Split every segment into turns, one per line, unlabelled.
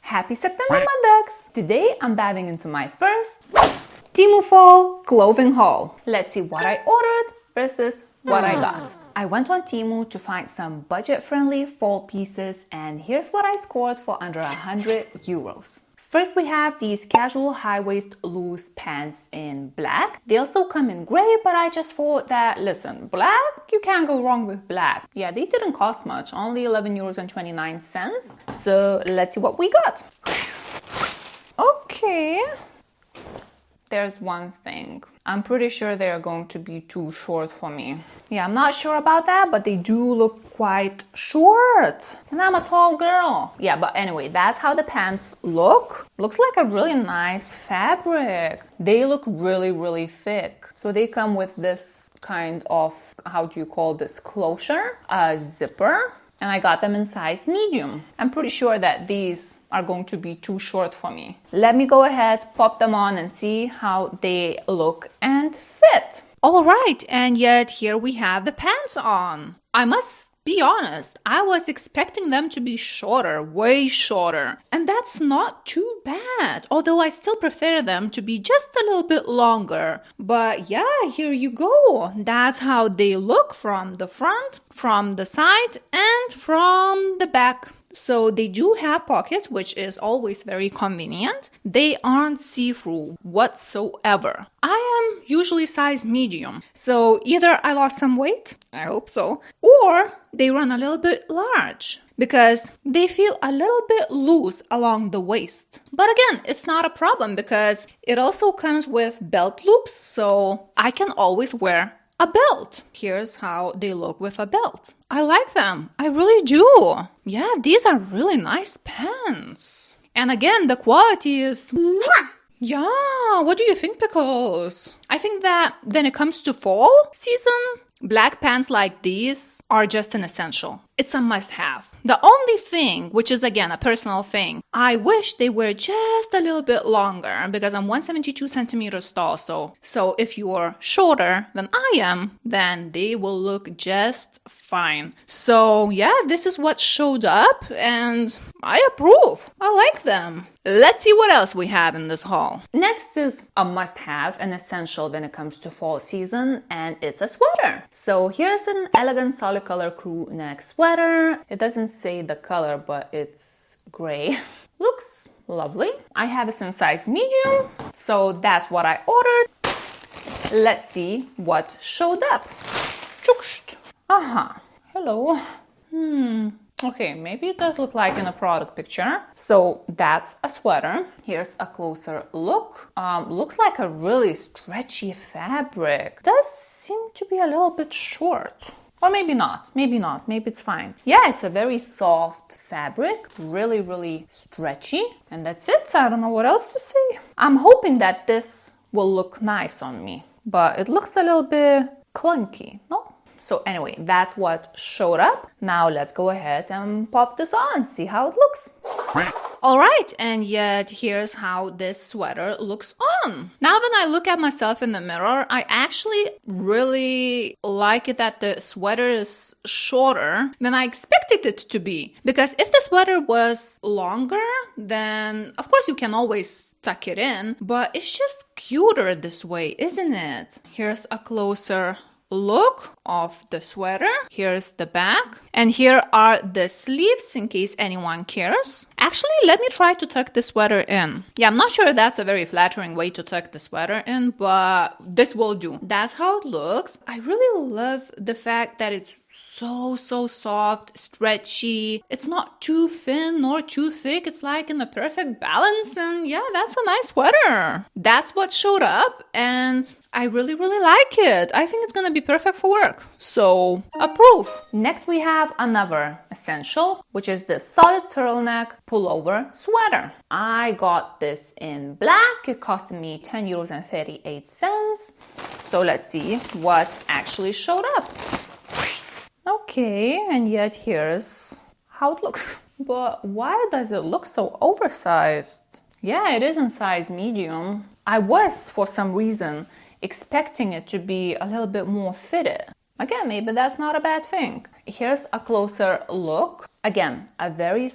Happy September, my ducks! Today I'm diving into my first Temu fall clothing haul. Let's see what I ordered versus what I got. I went on Temu to find some budget-friendly fall pieces, and here's what I scored for under 100 euros. First, we have these casual high-waist loose pants in black. They also come in gray, but I just thought that, listen, black, you can't go wrong with black. Yeah, they didn't cost much, only 11.29 euros. So let's see what we got. Okay. There's one thing. I'm pretty sure they are going to be too short for me. Yeah, I'm not sure about that, but they do look quite short. And I'm a tall girl. Yeah, but anyway, that's how the pants look. Looks like a really nice fabric. They look really, really thick. So they come with this kind of, how do you call this, closure? A zipper. And I got them in size medium. I'm pretty sure that these are going to be too short for me. Let me go ahead, pop them on and see how they look and fit. All right, and yet here we have the pants on. I must be honest, I was expecting them to be shorter, way shorter. And that's not too bad, although I still prefer them to be just a little bit longer. But yeah, here you go. That's how they look from the front, from the side, and from the back. So they do have pockets, which is always very convenient. They aren't see-through whatsoever. I am usually size medium, so either I lost some weight, I hope so, or they run a little bit large because they feel a little bit loose along the waist. But again, it's not a problem because it also comes with belt loops, so I can always wear a belt. Here's how they look with a belt. I like them. I really do. Yeah, these are really nice pants. And again, the quality is... Yeah, what do you think, Pickles? I think that when it comes to fall season, black pants like these are just an essential. It's a must-have. The only thing, which is again a personal thing, I wish they were just a little bit longer because I'm 172 centimeters tall. So if you're shorter than I am, then they will look just fine. So yeah, this is what showed up and I approve. I like them. Let's see what else we have in this haul. Next is a must-have, an essential when it comes to fall season, and it's a sweater. So here's an elegant solid color crew neck sweater. It doesn't say the color, but it's gray. Looks lovely. I have it in size medium, so that's what I ordered. Let's see what showed up. Hello. Okay, maybe it does look like in a product picture. So that's a sweater. Here's a closer look. Looks like a really stretchy fabric. Does seem to be a little bit short. Or maybe not, maybe it's fine. Yeah, it's a very soft fabric, really, really stretchy. And that's it, I don't know what else to say. I'm hoping that this will look nice on me, but it looks a little bit clunky, no? So anyway, that's what showed up. Now let's go ahead and pop this on, see how it looks. All right, and yet here's how this sweater looks on. Now that I look at myself in the mirror, I actually really like it that the sweater is shorter than I expected it to be. Because if the sweater was longer, then of course you can always tuck it in, but it's just cuter this way, isn't it? Here's a closer look of the sweater. Here's the back, and here are the sleeves in case anyone cares. Actually, let me try to tuck the sweater in. Yeah, I'm not sure if that's a very flattering way to tuck the sweater in, but this will do. That's how it looks. I really love the fact that it's so soft, stretchy. It's not too thin nor too thick. It's like in the perfect balance, and yeah, that's a nice sweater. That's what showed up, and I really like it. I think it's gonna be perfect for work. So approve. Next we have another essential, which is this solid turtleneck pullover sweater. I got this in black. It cost me 10.38 euros. So let's see what actually showed up. Okay, and yet here's how it looks. But why does it look so oversized? Yeah, it is in size medium. I was, for some reason, expecting it to be a little bit more fitted. Again, maybe that's not a bad thing. Here's a closer look. Again, a very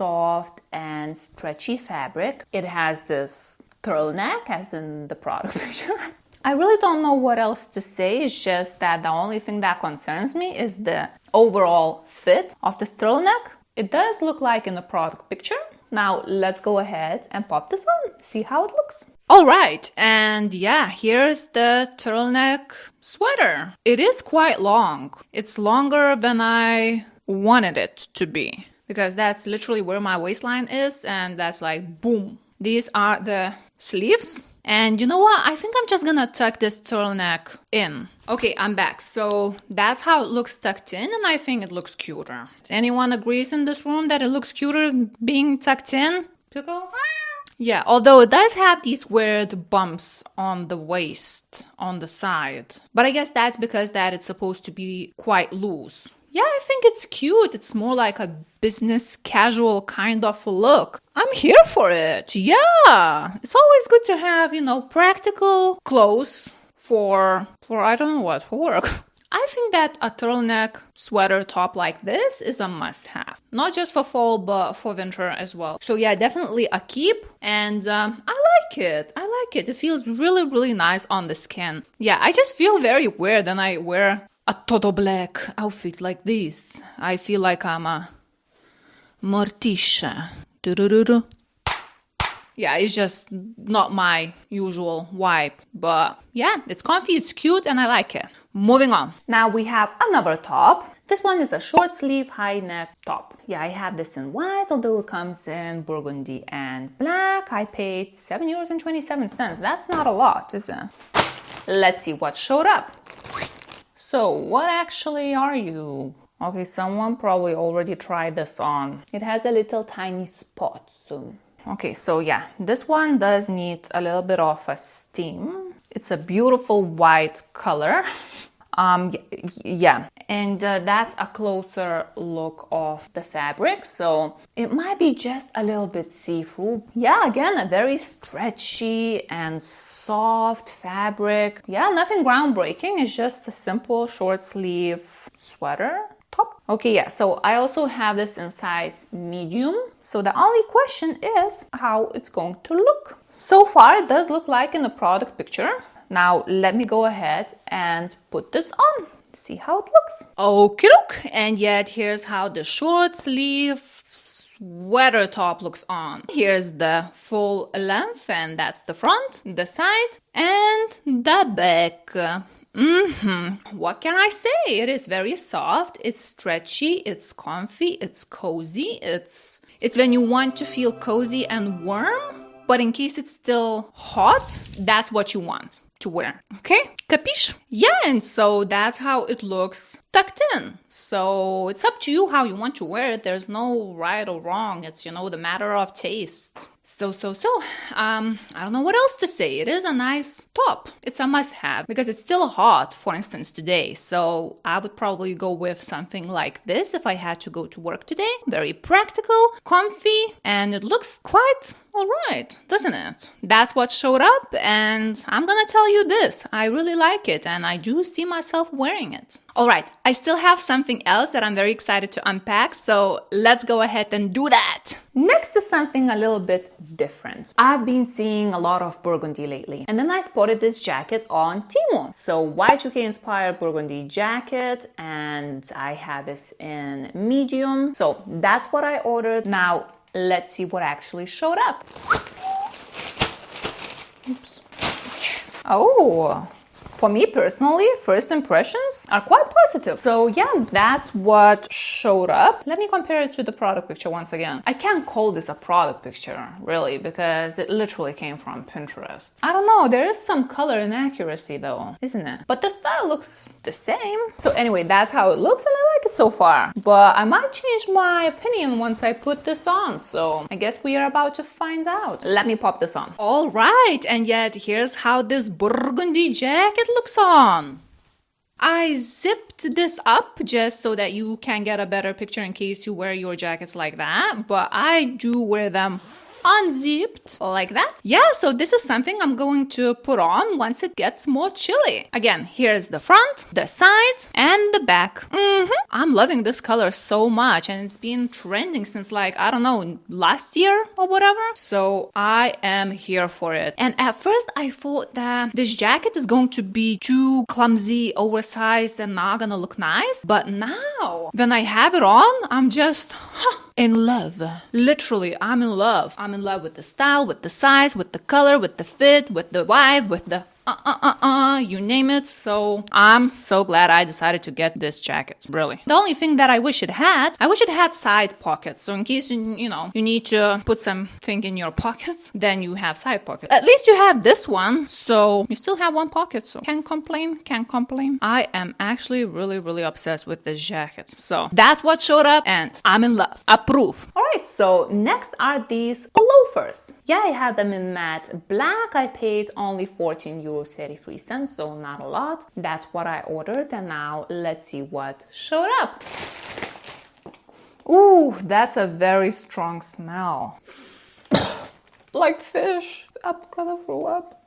soft and stretchy fabric. It has this turtleneck, as in the product picture. I really don't know what else to say. It's just that the only thing that concerns me is the overall fit of this turtleneck. It does look like in the product picture. Now let's go ahead and pop this on, see how it looks. All right, and yeah, here's the turtleneck sweater. It is quite long. It's longer than I wanted it to be, because that's literally where my waistline is, and that's like boom. These are the sleeves. And you know what? I think I'm just gonna tuck this turtleneck in. Okay, I'm back. So that's how it looks tucked in, and I think it looks cuter. Anyone agrees in this room that it looks cuter being tucked in? Pickle? Yeah, although it does have these weird bumps on the waist, on the side. But I guess that's because that it's supposed to be quite loose. Yeah, I think it's cute. It's more like a business casual kind of look. I'm here for it. Yeah. It's always good to have, practical clothes for I don't know what, for work. I think that a turtleneck sweater top like this is a must-have. Not just for fall, but for winter as well. So yeah, definitely a keep. And I like it. I like it. It feels really, really nice on the skin. Yeah, I just feel very weird when I wear a total black outfit like this. I feel like I'm a Morticia. Do-do-do-do. Yeah, it's just not my usual vibe. But yeah, it's comfy, it's cute, and I like it. Moving on. Now we have another top. This one is a short sleeve high neck top. Yeah, I have this in white, although it comes in burgundy and black. I paid €7.27. That's not a lot, is it? Let's see what showed up. So, what actually are you? Okay, someone probably already tried this on. It has a little tiny spot, so... Okay, so yeah, this one does need a little bit of a steam. It's a beautiful white color. Yeah, and that's a closer look of the fabric, so it might be just a little bit see-through. Yeah, again, a very stretchy and soft fabric. Yeah, nothing groundbreaking. It's just a simple short sleeve sweater top. Okay, yeah, so I also have this in size medium. So the only question is how it's going to look. So far, it does look like in the product picture. Now, let me go ahead and put this on. See how it looks. Okay, look. And yet, here's how the short sleeve sweater top looks on. Here's the full length, and that's the front, the side, and the back. What can I say? It is very soft, it's stretchy, it's comfy, it's cozy. It's when you want to feel cozy and warm, but in case it's still hot, that's what you want to wear. Okay? Capiche? Yeah, and so that's how it looks tucked in. So it's up to you how you want to wear it. There's no right or wrong. It's, the matter of taste. So, I don't know what else to say. It is a nice top. It's a must-have because it's still hot, for instance, today. So I would probably go with something like this if I had to go to work today. Very practical, comfy, and it looks quite all right, doesn't it? That's what showed up, and I'm gonna tell you this. I really like it, and I do see myself wearing it. All right, I still have something else that I'm very excited to unpack, so let's go ahead and do that. Next is something a little bit different. I've been seeing a lot of burgundy lately, and then I spotted this jacket on Temu. So Y2K inspired burgundy jacket, and I have this in medium. So that's what I ordered. Now, let's see what actually showed up. Oops. Oh, for me personally, first impressions are quite positive. So yeah, that's what showed up. Let me compare it to the product picture once again. I can't call this a product picture, really, because it literally came from Pinterest. I don't know, there is some color inaccuracy though, isn't it? But the style looks the same. So anyway, that's how it looks, and I like it so far. But I might change my opinion once I put this on, so I guess we are about to find out. Let me pop this on. All right, and yet here's how this burgundy jacket looks on. I zipped this up just so that you can get a better picture in case you wear your jackets like that, but I do wear them unzipped like that. Yeah, so this is something I'm going to put on once it gets more chilly. Again, here's the front, the sides, and the back. I'm loving this color so much, and it's been trending since, like, I don't know, last year or whatever. So I am here for it. And at first I thought that this jacket is going to be too clumsy, oversized, and not gonna look nice. But now, when I have it on, I'm just in love. Literally, I'm in love. I'm in love with the style, with the size, with the color, with the fit, with the vibe, with the you name it. So I'm so glad I decided to get this jacket, really. The only thing that I wish it had side pockets. So in case you need to put something in your pockets, then you have side pockets. At least you have this one, so you still have one pocket. So can't complain. I am actually really obsessed with this jacket. So that's what showed up, and I'm in love. Approve. All right, so next are these loafers. Yeah, I have them in matte black. I paid only 14.33 €, so not a lot. That's what I ordered, and now let's see what showed up. Ooh, that's a very strong smell. Like fish. I'm gonna throw up.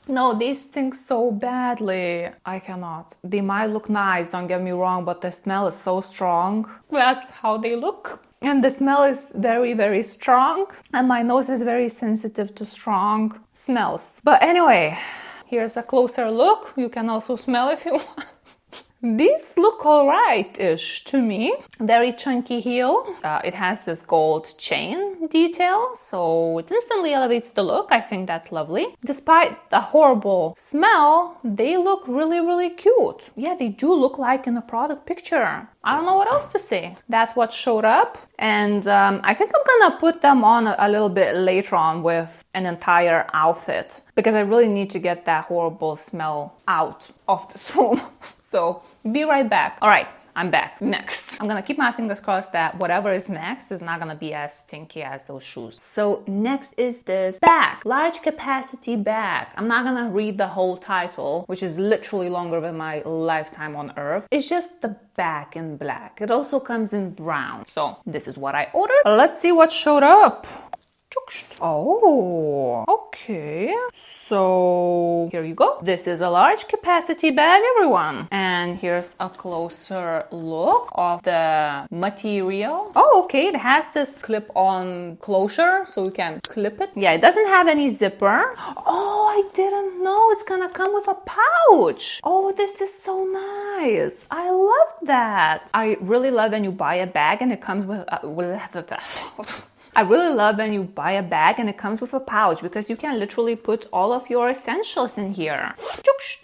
No, these stink so badly. I cannot. They might look nice, don't get me wrong, but the smell is so strong. That's how they look. And the smell is very strong. And my nose is very sensitive to strong smells. But anyway, here's a closer look. You can also smell if you want. These look alright-ish to me. Very chunky heel. It has this gold chain detail, so it instantly elevates the look. I think that's lovely. Despite the horrible smell, they look really cute. Yeah, they do look like in the product picture. I don't know what else to say. That's what showed up. And I think I'm gonna put them on a little bit later on with an entire outfit, because I really need to get that horrible smell out of this room. So be right back. All right, I'm back. Next, I'm gonna keep my fingers crossed that whatever is next is not gonna be as stinky as those shoes. So next is this bag, large capacity bag. I'm not gonna read the whole title, which is literally longer than my lifetime on earth. It's just the bag in black. It also comes in brown. So this is what I ordered. Let's see what showed up. Oh, okay. So here you go. This is a large capacity bag, everyone. And here's a closer look of the material. Oh, okay. It has this clip-on closure, so you can clip it. Yeah, it doesn't have any zipper. Oh, I didn't know it's gonna come with a pouch. Oh, this is so nice. I love that. I really love when you buy a bag and it comes with I really love when you buy a bag and it comes with a pouch, because you can literally put all of your essentials in here.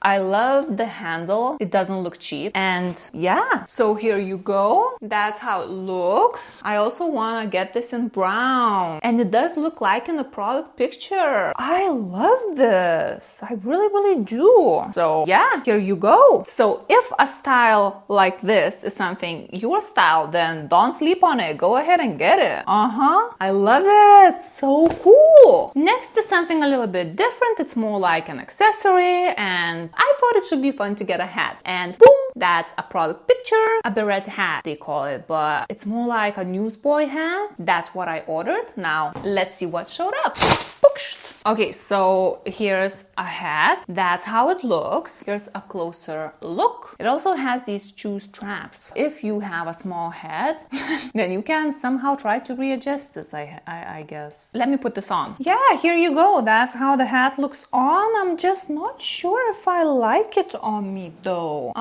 I love the handle. It doesn't look cheap. And yeah, so here you go. That's how it looks. I also want to get this in brown. And it does look like in the product picture. I love this. I really do. So yeah, here you go. So if a style like this is something your style, then don't sleep on it. Go ahead and get it. I love it. So cool. Next is something a little bit different. It's more like an accessory, and I thought it should be fun to get a hat. And boom, that's a product picture, a Beret Hat they call it, but it's more like a newsboy hat. That's what I ordered. Now let's see what showed up. Okay, so here's a hat. That's how it looks. Here's a closer look. It also has these two straps. If you have a small head, then you can somehow try to readjust this, I guess. Let me put this on. Yeah, here you go. That's how the hat looks on. I'm just not sure if I like it on me though.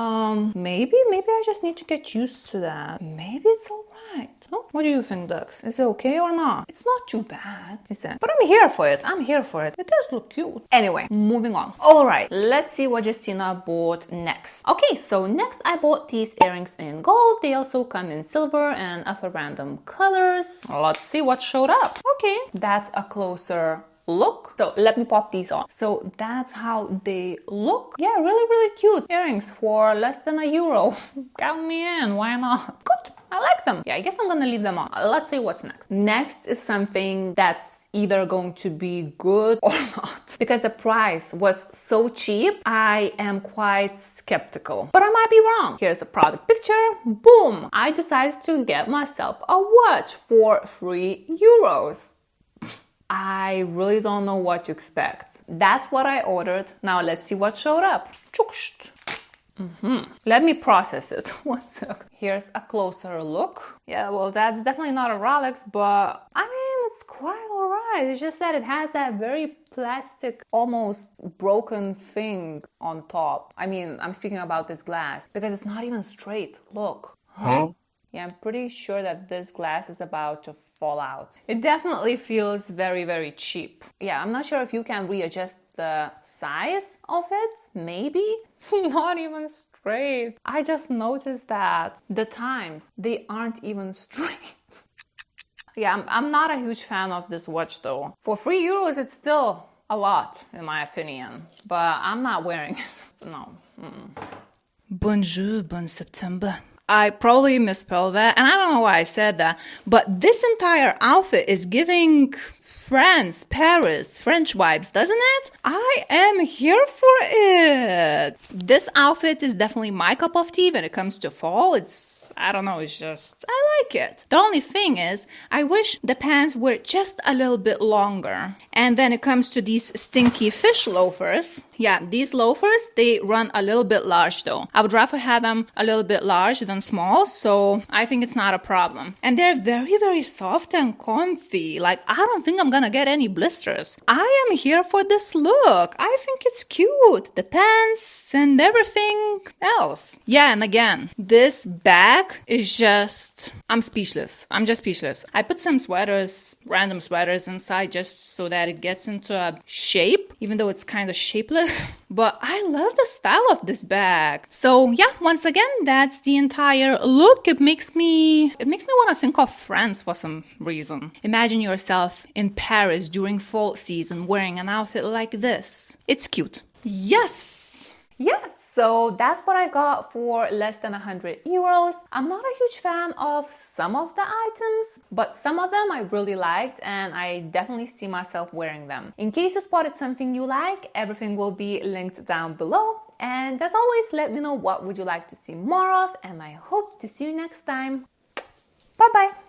Maybe I just need to get used to that. Maybe it's alright. Oh, what do you think, Dux? Is it okay or not? It's not too bad, is it? But I'm here for it. I'm here for it. It does look cute. Anyway, moving on. All right, let's see what Justina bought next. Okay, so next I bought these earrings in gold. They also come in silver and other random colors. Let's see what showed up. Okay, that's a closer look. So let me pop these on. So that's how they look. Yeah, really cute earrings for less than €1. Count me in, why not? Good. I like them. Yeah, I guess I'm gonna leave them on. Let's see what's next. Next is something that's either going to be good or not. Because the price was so cheap, I am quite skeptical. But I might be wrong. Here's a product picture. Boom! I decided to get myself a watch for €3. I really don't know what to expect. That's what I ordered. Now let's see what showed up. Let me process it. One sec. Here's a closer look. Yeah, well, that's definitely not a Rolex, but I mean, it's quite alright. It's just that it has that very plastic, almost broken thing on top. I mean, I'm speaking about this glass because it's not even straight. Look.
Huh?
Yeah, I'm pretty sure that this glass is about to fall out. It definitely feels very, very cheap. Yeah, I'm not sure if you can readjust the size of it. Maybe. It's not even straight. I just noticed that the times, they aren't even straight. Yeah, I'm not a huge fan of this watch though. For €3, it's still a lot, in my opinion. But I'm not wearing it. No. Bonjour, bon September. I probably misspelled that, and I don't know why I said that, but this entire outfit is giving France, Paris, French vibes, doesn't it? I am here for it. This outfit is definitely my cup of tea when it comes to fall. It's, I don't know, it's just, I like it. The only thing is, I wish the pants were just a little bit longer. And then it comes to these stinky fish loafers. Yeah, these loafers, they run a little bit large though. I would rather have them a little bit large than small, so I think it's not a problem. And they're very, very soft and comfy. Like, I don't think I'm gonna get any blisters. I am here for this look. I think it's cute. The pants and everything else. Yeah, and again, this bag is just, I'm speechless. I'm just speechless. I put some sweaters, random sweaters inside just so that it gets into a shape, even though it's kind of shapeless. But I love the style of this bag. So yeah, once again, that's the entire look. It makes me want to think of France for some reason. Imagine yourself in Paris during fall season wearing an outfit like this. It's cute. Yes. Yes, so that's what I got for less than €100. I'm not a huge fan of some of the items, but some of them I really liked and I definitely see myself wearing them. In case you spotted something you like, everything will be linked down below. And as always, let me know what would you like to see more of, and I hope to see you next time. Bye bye!